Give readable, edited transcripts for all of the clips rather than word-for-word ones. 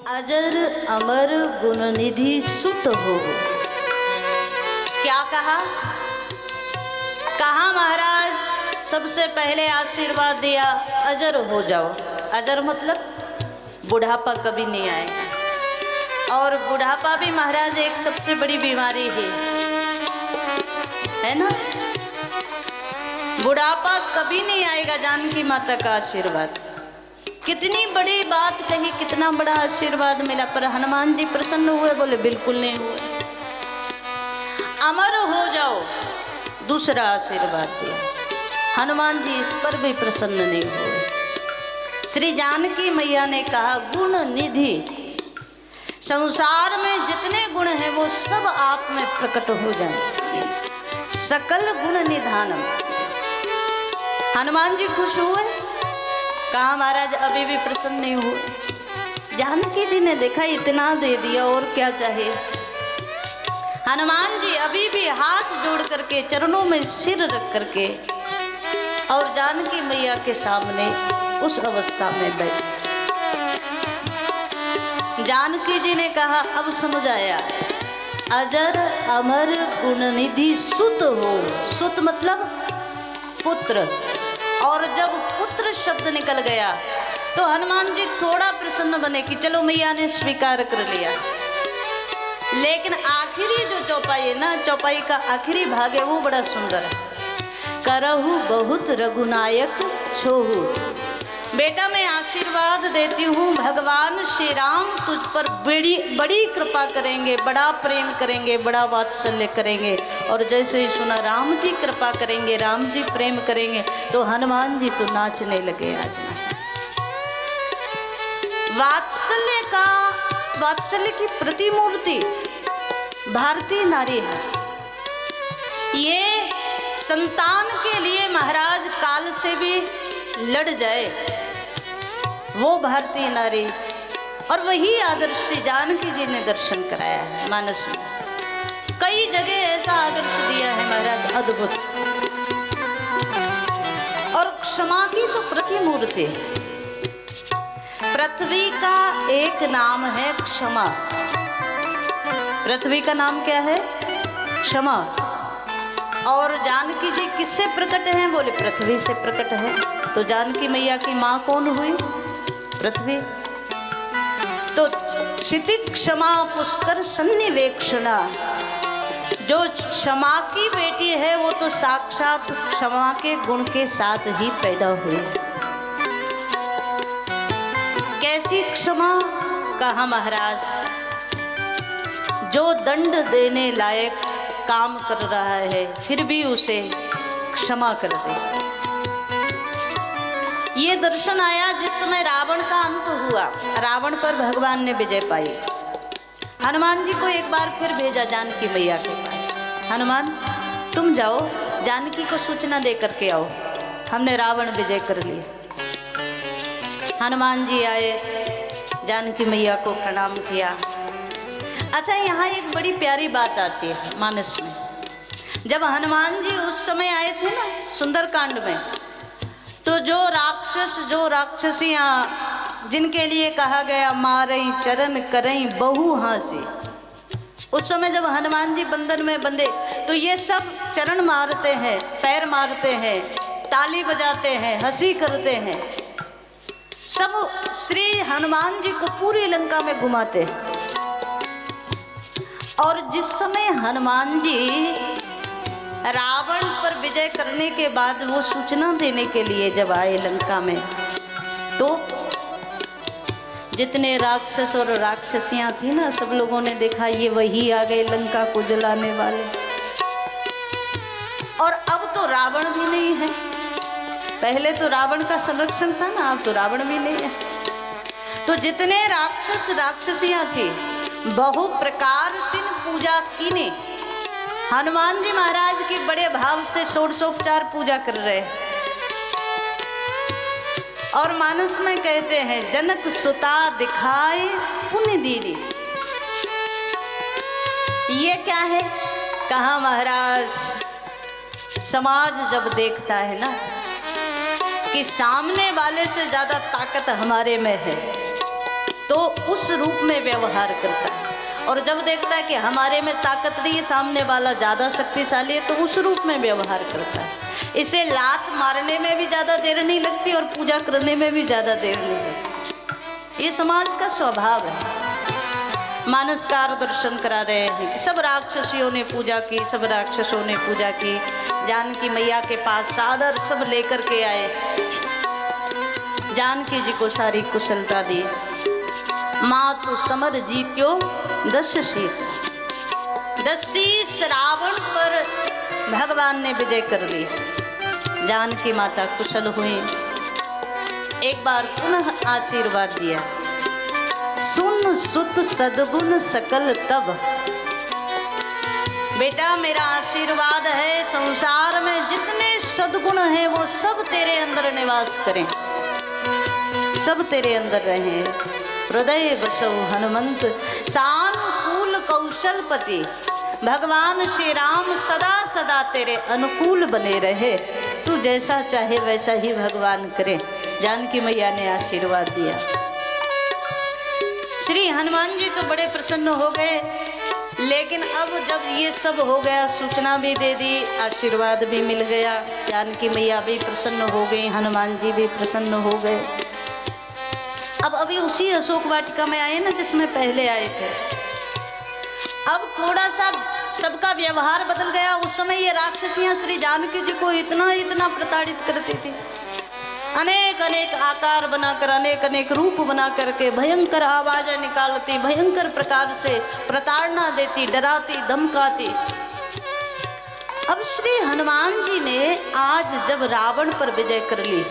अजर अमर गुण निधि सुत हो। क्या कहा? कहा महाराज सबसे पहले आशीर्वाद दिया अजर हो जाओ। अजर मतलब बुढ़ापा कभी नहीं आएगा। और बुढ़ापा भी महाराज एक सबसे बड़ी बीमारी है ना। बुढ़ापा कभी नहीं आएगा। जानकी माता का आशीर्वाद, कितनी बड़ी बात कही, कितना बड़ा आशीर्वाद मिला। पर हनुमान जी प्रसन्न हुए? बोले बिल्कुल नहीं हुए। अमर हो जाओ, दूसरा आशीर्वाद दिया। हनुमान जी इस पर भी प्रसन्न नहीं हुए। श्री जानकी मैया ने कहा गुण निधि, संसार में जितने गुण हैं वो सब आप में प्रकट हो जाएं। सकल गुण निधानम। हनुमान जी खुश हुए? कहा महाराज अभी भी प्रसन्न नहीं हुए। जानकी जी ने देखा इतना दे दिया और क्या चाहिए। हनुमान जी अभी भी हाथ जोड़ करके चरणों में सिर रख करके और जानकी मैया के सामने उस अवस्था में बैठे। जानकी जी ने कहा अब समझ आया, अजर अमर गुण निधि सुत हो। सुत मतलब पुत्र। और जब पुत्र शब्द निकल गया तो हनुमान जी थोड़ा प्रसन्न बने कि चलो मैया ने स्वीकार कर लिया। लेकिन आखिरी जो चौपाई है ना, चौपाई का आखिरी भाग है वो बड़ा सुंदर है। करहु बहुत रघुनायक छोहु। बेटा मैं आशीर्वाद देती हूँ, भगवान श्री राम तुझ पर बड़ी कृपा करेंगे, बड़ा प्रेम करेंगे, बड़ा वात्सल्य करेंगे। और जैसे ही सुना राम जी कृपा करेंगे, राम जी प्रेम करेंगे, तो हनुमान जी तो नाचने लगे। आज वात्सल्य की प्रतिमूर्ति भारतीय नारी है। ये संतान के लिए महाराज काल से भी लड़ जाए, वो भारतीय नारी। और वही आदर्श श्री जानकी जी ने दर्शन कराया है मानस में। कई जगह ऐसा आदर्श दिया है महाराज, अद्भुत। और क्षमा की तो प्रतिमूर्ति। पृथ्वी का एक नाम है क्षमा। पृथ्वी का नाम क्या है? क्षमा। और जानकी जी किससे प्रकट हैं? बोले पृथ्वी से प्रकट है। तो जानकी मैया की माँ कौन हुई? पृथ्वी। तो क्षिति क्षमा पुष्कर सन्निवेक्षणा, जो क्षमा की बेटी है वो तो साक्षात क्षमा के गुण के साथ ही पैदा हुई। कैसी क्षमा? कहा महाराज जो दंड देने लायक काम कर रहा है फिर भी उसे क्षमा कर दे। ये दर्शन आया जिस समय रावण का अंत हुआ, रावण पर भगवान ने विजय पाई। हनुमान जी को एक बार फिर भेजा जानकी मैया के पास। हनुमान तुम जाओ, जानकी को सूचना दे करके आओ, हमने रावण विजय कर लिया। हनुमान जी आए, जानकी मैया को प्रणाम किया। अच्छा, यहाँ एक बड़ी प्यारी बात आती है मानस में। जब हनुमान जी उस समय आए थे ना सुंदरकांड में, तो जो राक्षसियाँ जिनके लिए कहा गया मारई चरण करई बहु हासी, उस समय जब हनुमान जी बंधन में बंधे तो ये सब चरण मारते हैं, पैर मारते हैं, ताली बजाते हैं, हंसी करते हैं। सब श्री हनुमान जी को पूरी लंका में घुमाते हैं। और जिस समय हनुमान जी रावण पर विजय करने के बाद वो सूचना देने के लिए जब आए लंका में, तो जितने राक्षस और राक्षसियां थी ना, सब लोगों ने देखा ये वही आ गए लंका को जलाने वाले। और अब तो रावण भी नहीं है। पहले तो रावण का संरक्षण था ना, अब तो रावण भी नहीं है। तो जितने राक्षस राक्षसियां थी बहु प्रकार तिन पूजा कीने। हनुमान जी महाराज की बड़े भाव से षोडशोपचार पूजा कर रहे हैं। और मानस में कहते हैं जनक सुता दिखाए पुण्य दीदी। ये क्या है? कहा महाराज समाज जब देखता है ना कि सामने वाले से ज्यादा ताकत हमारे में है, तो उस रूप में व्यवहार करता है। और जब देखता है कि हमारे में ताकत नहीं है, सामने वाला ज़्यादा शक्तिशाली है, तो उस रूप में व्यवहार करता है। इसे लात मारने में भी ज़्यादा देर नहीं लगती और पूजा करने में भी ज़्यादा देर नहीं लगती। ये समाज का स्वभाव है। मानसकार दर्शन करा रहे हैं कि सब राक्षसियों ने पूजा की, सब राक्षसों ने पूजा की। जानकी मैया के पास सादर सब लेकर के आए, जानकी जी को सारी कुशलता दी। माँ तो समर जीत्यो 10 शीश, 10 शीश रावण पर भगवान ने विजय कर ली। जानकी माता कुशल हुई। एक बार पुनः आशीर्वाद दिया, सुन सुत सद्गुण सकल तब। बेटा मेरा आशीर्वाद है, संसार में जितने सद्गुण हैं वो सब तेरे अंदर निवास करें, सब तेरे अंदर रहें। हृदय बसौ हनुमंत सानुकूल कौशलपति। भगवान श्री राम सदा सदा तेरे अनुकूल बने रहे, तू जैसा चाहे वैसा ही भगवान करे। जानकी मैया ने आशीर्वाद दिया। श्री हनुमान जी तो बड़े प्रसन्न हो गए, लेकिन अब जब ये सब हो गया, सूचना भी दे दी, आशीर्वाद भी मिल गया, जानकी मैया भी प्रसन्न हो गई, हनुमान जी भी प्रसन्न हो गए। अब अभी उसी अशोक वाटिका में आए ना जिसमें पहले आए थे। अब थोड़ा सा सबका व्यवहार बदल गया। उस समय ये राक्षसियां श्री जानकी जी को इतना इतना प्रताड़ित करती थी, अनेक अनेक आकार बनाकर, अनेक अनेक रूप बना करके भयंकर आवाजें निकालती, भयंकर प्रकार से प्रताड़ना देती, डराती, धमकाती। अब श्री हनुमान जी ने आज जब रावण पर विजय कर ली,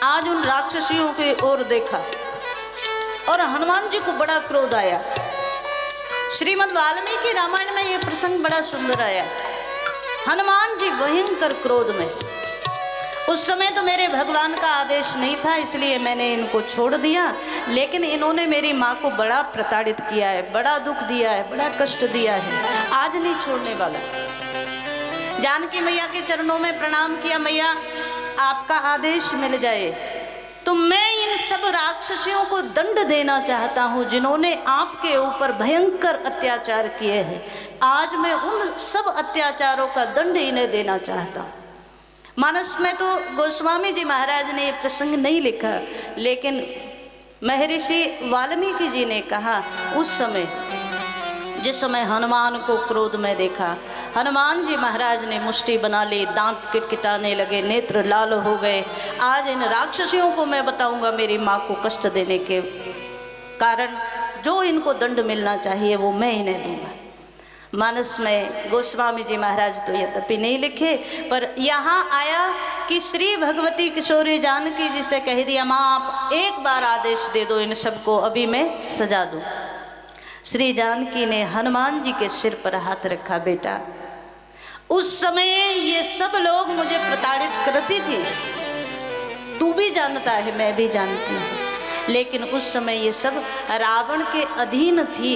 आज उन राक्षसियों की ओर देखा और हनुमान जी को बड़ा क्रोध आया। श्रीमद् वाल्मीकि रामायण में यह प्रसंग बड़ा सुंदर आया। हनुमान जी भयंकर क्रोध में, उस समय तो मेरे भगवान का आदेश नहीं था इसलिए मैंने इनको छोड़ दिया, लेकिन इन्होंने मेरी माँ को बड़ा प्रताड़ित किया है, बड़ा दुख दिया है, बड़ा कष्ट दिया है, आज नहीं छोड़ने वाला। जानकी मैया के चरणों में प्रणाम किया, मैया आपका आदेश मिल जाए तो मैं इन सब राक्षसियों को दंड देना चाहता हूँ जिन्होंने आपके ऊपर भयंकर अत्याचार किए हैं। आज मैं उन सब अत्याचारों का दंड इन्हें देना चाहता हूँ। मानस में तो गोस्वामी जी महाराज ने ये प्रसंग नहीं लिखा, लेकिन महर्षि वाल्मीकि जी ने कहा उस समय जिस समय हनुमान को क्रोध में देखा, हनुमान जी महाराज ने मुष्टि बना ली, दांत किटकिटाने लगे, नेत्र लाल हो गए। आज इन राक्षसियों को मैं बताऊंगा मेरी माँ को कष्ट देने के कारण जो इनको दंड मिलना चाहिए वो मैं इन्हें दूंगा। मानस में गोस्वामी जी महाराज तो यद्यपि नहीं लिखे, पर यहाँ आया कि श्री भगवती किशोरी जानकी जी से कह दिया, माँ आप एक बार आदेश दे दो इन सबको, अभी मैं सजा दूँ। श्री जानकी ने हनुमान जी के सिर पर हाथ रखा, बेटा उस समय ये सब लोग मुझे प्रताड़ित करती थी, तू भी जानता है, मैं भी जानती हूँ, लेकिन उस समय ये सब रावण के अधीन थी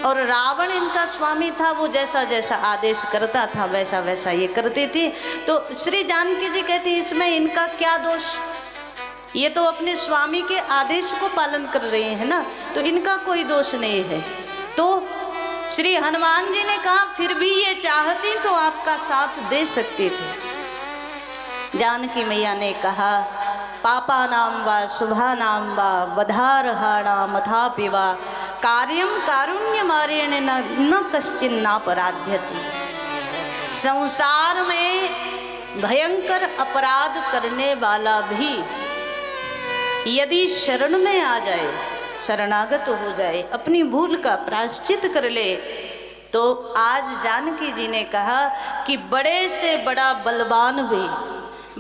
और रावण इनका स्वामी था, वो जैसा जैसा आदेश करता था वैसा वैसा ये करती थी। तो श्री जानकी जी कहती इसमें इनका क्या दोष, ये तो अपने स्वामी के आदेश को पालन कर रही है ना, तो इनका कोई दोष नहीं है। तो श्री हनुमान जी ने कहा फिर भी ये चाहती तो आपका साथ दे सकती थी। जानकी मैया ने कहा पापा नाम वा शुभा नाम वा वधारहाणाम अथापि वा कार्यम कारुण्य मारेण न कश्चिन नापराध्यति। संसार में भयंकर अपराध करने वाला भी यदि शरण में आ जाए, शरणागत हो जाए, अपनी भूल का प्रायश्चित कर ले, तो आज जानकी जी ने कहा कि बड़े से बड़ा बलवान भी,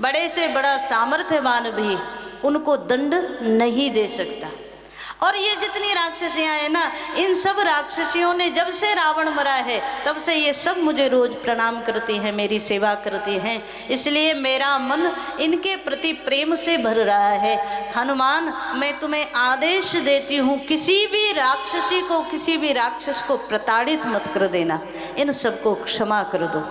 बड़े से बड़ा सामर्थ्यवान भी उनको दंड नहीं दे सकता। और ये जितनी राक्षसियाँ हैं ना, इन सब राक्षसियों ने जब से रावण मरा है तब से ये सब मुझे रोज प्रणाम करती हैं, मेरी सेवा करती हैं, इसलिए मेरा मन इनके प्रति प्रेम से भर रहा है। हनुमान मैं तुम्हें आदेश देती हूँ किसी भी राक्षसी को, किसी भी राक्षस को प्रताड़ित मत कर देना, इन सबको क्षमा कर दो।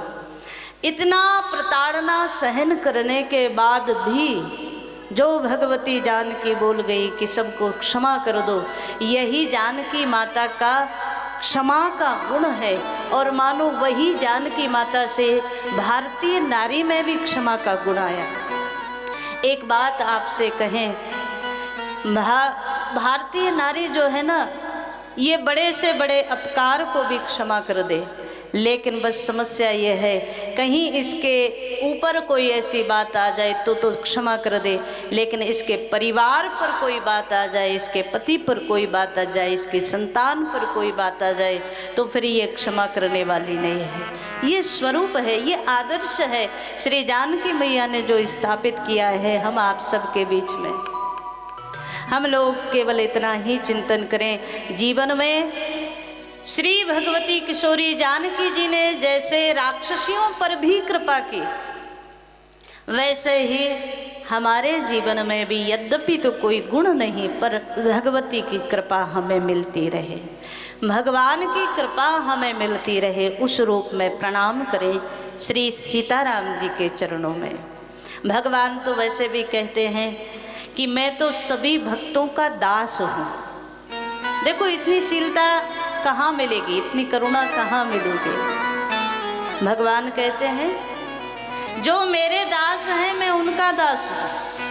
इतना प्रताड़ना सहन करने के बाद भी जो भगवती जानकी बोल गई कि सबको क्षमा कर दो, यही जानकी माता का क्षमा का गुण है। और मानो वही जानकी माता से भारतीय नारी में भी क्षमा का गुण आया। एक बात आपसे कहें, भारतीय नारी जो है ना, ये बड़े से बड़े अपकार को भी क्षमा कर दे, लेकिन बस समस्या ये है कहीं इसके ऊपर कोई ऐसी बात आ जाए तो क्षमा कर दे, लेकिन इसके परिवार पर कोई बात आ जाए, इसके पति पर कोई बात आ जाए, इसकी संतान पर कोई बात आ जाए तो फिर ये क्षमा करने वाली नहीं है। ये स्वरूप है, ये आदर्श है श्री जानकी मैया ने जो स्थापित किया है हम आप सबके बीच में। हम लोग केवल इतना ही चिंतन करें जीवन में, श्री भगवती किशोरी जानकी जी ने जैसे राक्षसियों पर भी कृपा की, वैसे ही हमारे जीवन में भी यद्यपि तो कोई गुण नहीं पर भगवती की कृपा हमें मिलती रहे, भगवान की कृपा हमें मिलती रहे। उस रूप में प्रणाम करें श्री सीताराम जी के चरणों में। भगवान तो वैसे भी कहते हैं कि मैं तो सभी भक्तों का दास हूँ। देखो इतनी शीलता कहाँ मिलेगी, इतनी करुणा कहाँ मिलेगी। भगवान कहते हैं जो मेरे दास हैं मैं उनका दास हूँ।